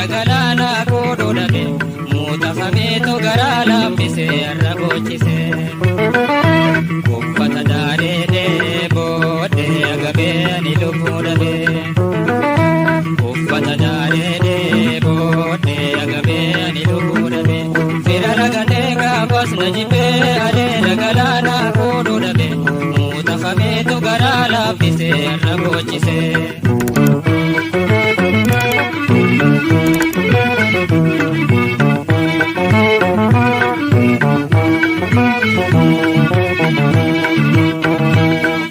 galana kodo dabe muta khameto garala bise rabochise uffata dare de bode agabe ni lubu dabe uffata dare de bode agabe ni lubu dabe firara gadega bas najibe ale galana kodo dabe muta khameto garala bise rabochise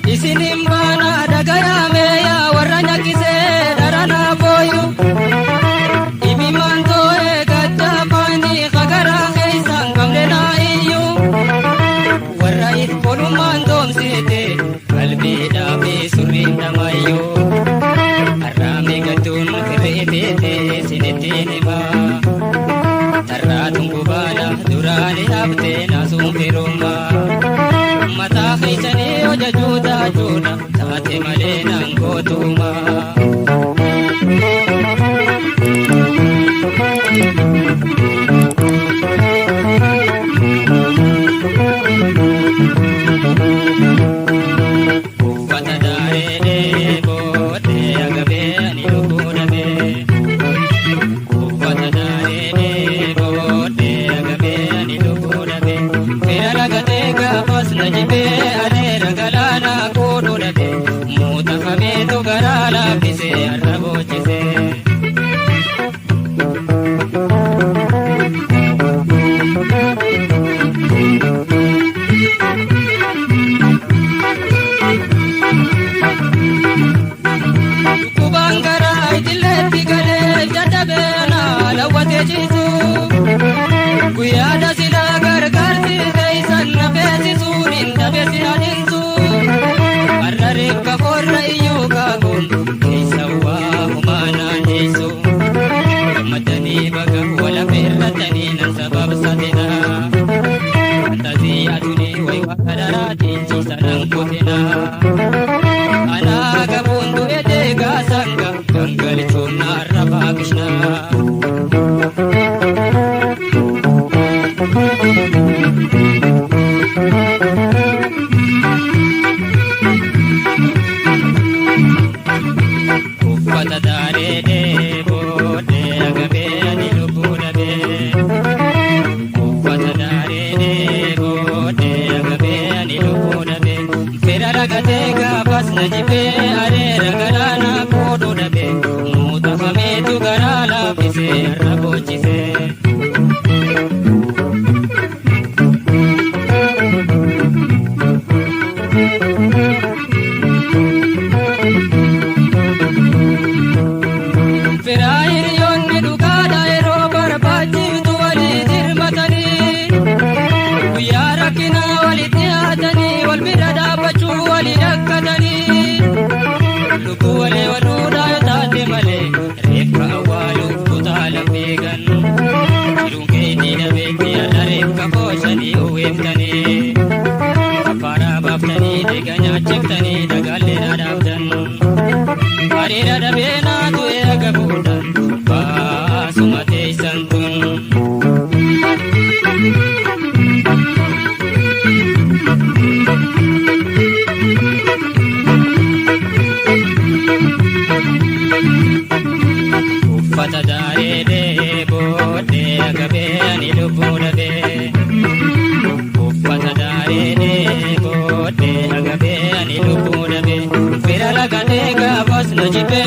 Isinimbana dagaya meya waranya kise darana boyu Ibimanto gata pani khagara kaisan kamlena iyu Warait polumandom site qalbi dabi surinda mayu Arame gatun kirete sinetene ba Taratun kubala durani abte nasum firuma Mata khaisani oja juda juda taate malena ngotuma Uffata dare de bode agabe ani lubudabe Uffata dare de bode agabe ani lubudabe Firara gatega bas najibe ale galana kodo dabe muta khameto garala bise rabochise kubangara idileti gale jadabena lawate jisu kuyada sila gargarti kaisan nabesi sunin dabesi adinsu arrare kaforra iyuka kun isawa humana jisu madani baga wala firratani nan sabab satina antazi aduni wai wakadara dinchi sarang kutina ana gabundu ede gasanga gangal chuna raba krishna Uffata dare de bode agabe ani lubudabe Uffata dare de bode agabe ani lubudabe Firara gatega bas najibe are galana kodo dabe muta khametu garala bise rabochise Firair yonni dugada ero barbaji tuwali dirmatani Uyara kina wali tiyatani wal birada bachu wali dakkatani Luku wale waluda yotate male Refka awalu kutala vegan Irunke dina vekti ala refka koshani uweftani Kapara baftani deganya chektani dagalle nadabdan Arira dabena tuwe agabudan Basumate santun Uffata dare de bode agabe ani lubudabe Uffata dare de bode agabe ani lubudabe Firala gatega bas najibe